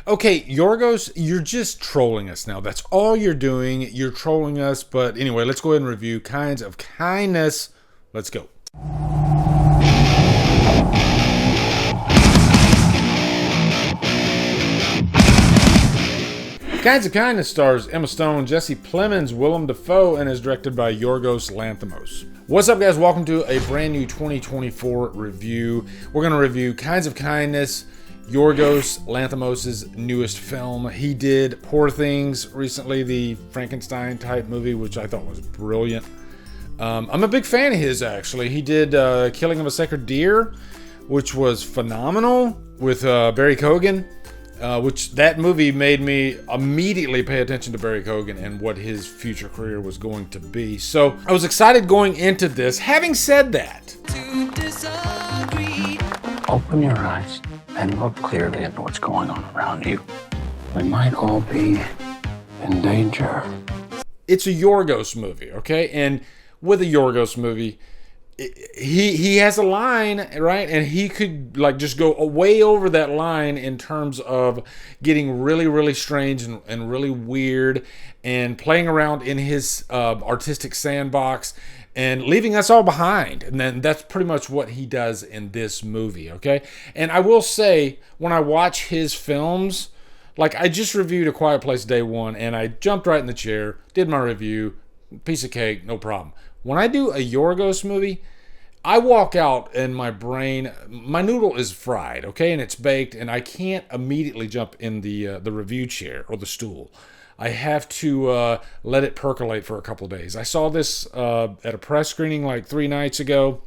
Okay, Yorgos, you're just trolling us now. That's all you're doing. You're trolling us. But anyway, let's go ahead and review Kinds of Kindness. Let's go. Kinds of Kindness stars Emma Stone, Jesse Plemons, Willem Dafoe, and is directed by Yorgos Lanthimos. What's up, guys? Welcome to a brand new 2024 review. We're going to review Kinds of Kindness, Yorgos Lanthimos' newest film. He did Poor Things recently, the Frankenstein-type movie, which I thought was brilliant. I'm a big fan of his, actually. He did Killing of a Sacred Deer, which was phenomenal, with Barry Keoghan. Which that movie made me immediately pay attention to Barry Keoghan and what his future career was going to be. So I was excited going into this. Having said that, open your eyes and look clearly at what's going on around you. We might all be in danger. it's a Yorgos movie, okay? And with a Yorgos movie, he has a line, right? And he could like just go way over that line in terms of getting really, really strange and really weird and playing around in his artistic sandbox and leaving us all behind. And then that's pretty much what he does in this movie, okay? And I will say, when I watch his films, like I just reviewed A Quiet Place Day 1 and I jumped right in the chair, did my review, piece of cake, no problem. When I do a Yorgos movie, I walk out and my brain, my noodle is fried, okay, and it's baked, and I can't immediately jump in the review chair or the stool. I have to let it percolate for a couple days. I saw this at a press screening like 3 nights ago,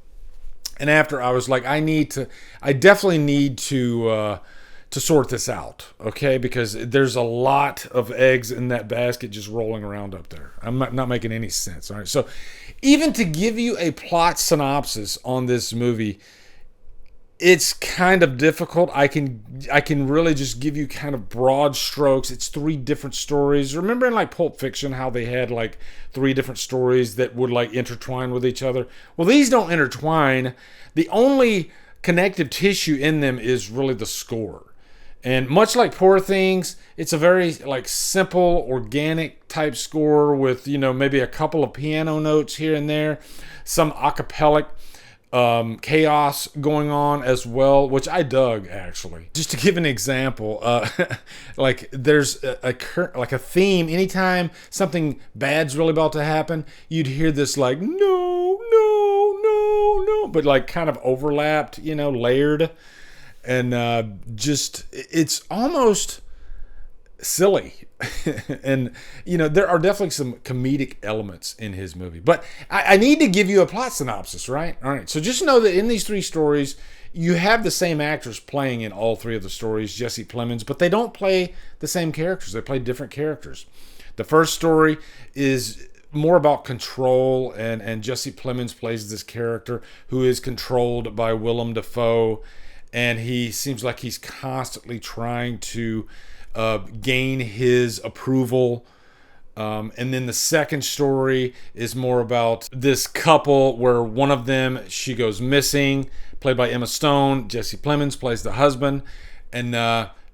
and after I was like, I definitely need to sort this out, okay? Because there's a lot of eggs in that basket just rolling around up there. I'm not making any sense, all right? So even to give you a plot synopsis on this movie, it's kind of difficult. I can really just give you kind of broad strokes. It's 3 different stories. Remember in like Pulp Fiction how they had like 3 different stories that would like intertwine with each other? Well, these don't intertwine. The only connective tissue in them is really the score. And much like Poor Things, it's a very like simple, organic type score with, maybe a couple of piano notes here and there, some acapellic chaos going on as well, which I dug actually. Just to give an example, like there's a theme. Anytime something bad's really about to happen, you'd hear this like no, no, no, no, but like kind of overlapped, layered. And just it's almost silly. And there are definitely some comedic elements in his movie, but I need to give you a plot synopsis, right? All right, so just know that in these 3 stories you have the same actors playing in all 3 of the stories, Jesse Plemons, but they don't play the same characters. They play different characters. The first story is more about control, and Jesse Plemons plays this character who is controlled by Willem Dafoe. And he seems like he's constantly trying to gain his approval. And then the second story is more about this couple where one of them, she goes missing, played by Emma Stone. Jesse Plemons plays the husband. And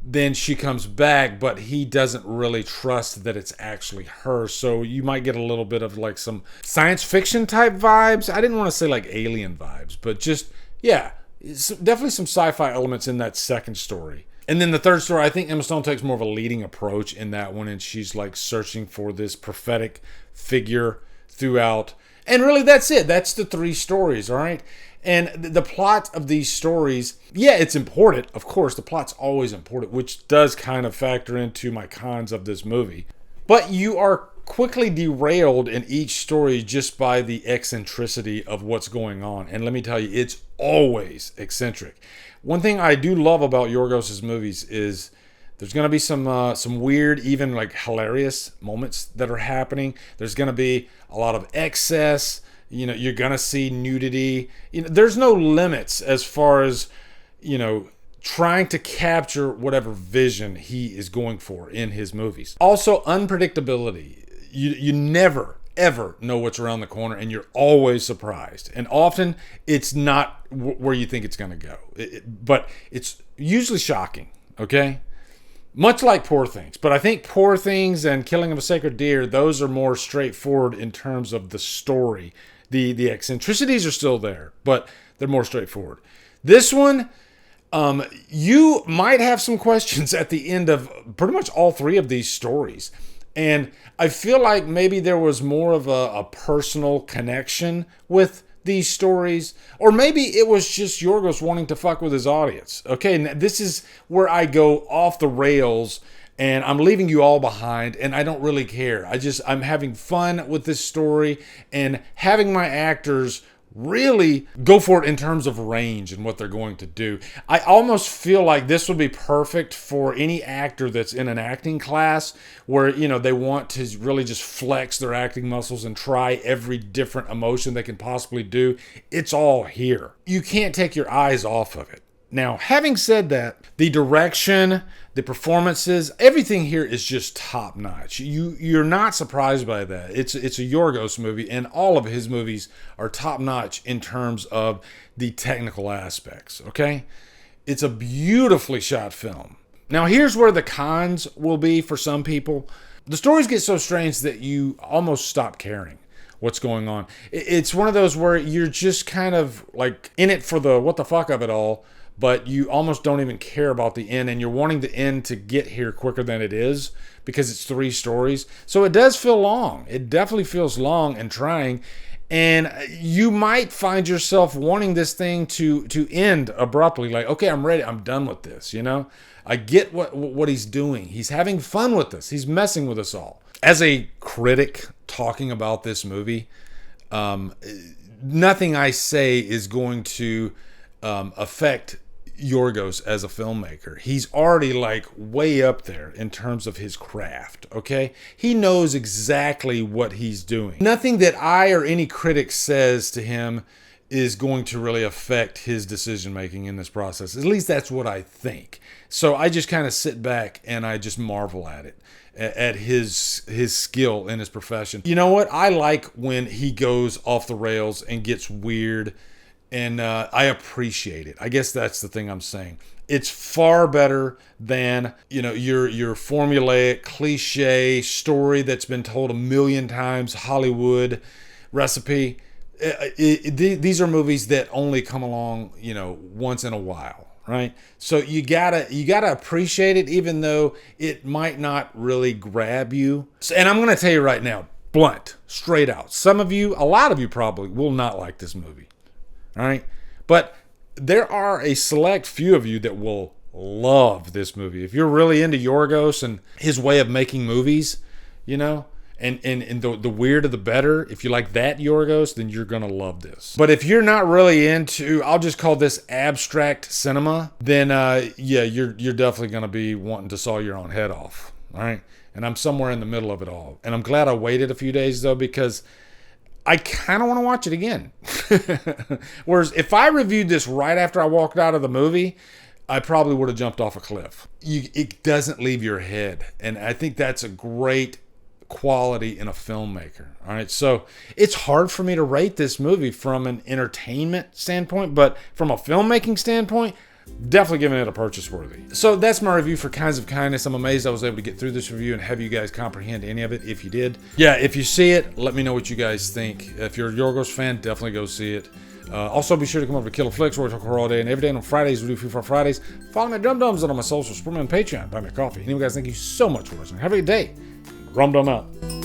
then she comes back, but he doesn't really trust that it's actually her. So you might get a little bit of like some science fiction type vibes. I didn't want to say like alien vibes, but just, yeah. Definitely some sci-fi elements in that second story. And then the third story, I think Emma Stone takes more of a leading approach in that one, and she's like searching for this prophetic figure throughout. And really that's it. That's the 3 stories, all right? And the plot of these stories, yeah, it's important. Of course, the plot's always important, which does kind of factor into my cons of this movie. But you are quickly derailed in each story just by the eccentricity of what's going on. And let me tell you, it's always eccentric. One thing I do love about Yorgos' movies is there's going to be some weird, even like hilarious moments that are happening. There's going to be a lot of excess. You're going to see nudity. There's no limits as far as, trying to capture whatever vision he is going for in his movies. Also, unpredictability. You never, ever know what's around the corner, and you're always surprised. And often, it's not where you think it's going to go. But it's usually shocking, okay? Much like Poor Things. But I think Poor Things and Killing of a Sacred Deer, those are more straightforward in terms of the story. The eccentricities are still there, but they're more straightforward. This one, you might have some questions at the end of pretty much all three of these stories. And I feel like maybe there was more of a personal connection with these stories, or maybe it was just Yorgos wanting to fuck with his audience. Okay, and this is where I go off the rails and I'm leaving you all behind and I don't really care. I'm having fun with this story and having my actors really go for it in terms of range and what they're going to do. I almost feel like this would be perfect for any actor that's in an acting class where, they want to really just flex their acting muscles and try every different emotion they can possibly do. It's all here. You can't take your eyes off of it. Now, having said that, the direction, the performances, everything here is just top notch. You're not surprised by that. It's a Yorgos movie, and all of his movies are top notch in terms of the technical aspects, okay? It's a beautifully shot film. Now, here's where the cons will be for some people. The stories get so strange that you almost stop caring what's going on. It's one of those where you're just kind of like in it for the what the fuck of it all, but you almost don't even care about the end, and you're wanting the end to get here quicker than it is because it's 3 stories. So it does feel long. It definitely feels long and trying, and you might find yourself wanting this thing to end abruptly. Like, okay, I'm ready. I'm done with this, I get what he's doing. He's having fun with this. He's messing with us all. As a critic talking about this movie, nothing I say is going to affect Yorgos as a filmmaker. He's already like way up there in terms of his craft, okay? He knows exactly what he's doing. Nothing that I or any critic says to him is going to really affect his decision making in this process. At least that's what I think. So I just kind of sit back and I just marvel at it, at his skill in his profession. You know what? I like when he goes off the rails and gets weird, and I appreciate it. I guess that's the thing I'm saying. It's far better than, your formulaic, cliche story that's been told a million times, Hollywood recipe. These are movies that only come along, once in a while, right? So you gotta appreciate it, even though it might not really grab you. And I'm gonna tell you right now, blunt, straight out, a lot of you probably will not like this movie. All right, but there are a select few of you that will love this movie. If you're really into Yorgos and his way of making movies, and the weirder the better. If you like that Yorgos, then you're gonna love this. But if you're not really into, I'll just call this abstract cinema, then you're definitely gonna be wanting to saw your own head off. All right, and I'm somewhere in the middle of it all. And I'm glad I waited a few days though, because I kind of want to watch it again. Whereas if I reviewed this right after I walked out of the movie, I probably would have jumped off a cliff. It doesn't leave your head. And I think that's a great quality in a filmmaker. All right. So it's hard for me to rate this movie from an entertainment standpoint, but from a filmmaking standpoint, definitely giving it a purchase worthy. So that's my review for Kinds of Kindness. I'm amazed I was able to get through this review and have you guys comprehend any of it. If you did, if you see it, let me know what you guys think. If you're a Yorgos fan, definitely go see it. Also, be sure to come over to Killer Flicks, where we talk horror all day and every day. And on Fridays, we do Free for Fridays. Follow me at Drumdums and on my socials, support me on Patreon, buy me a coffee. Anyway, guys, thank you so much for listening. Have a good day. Drumdum out.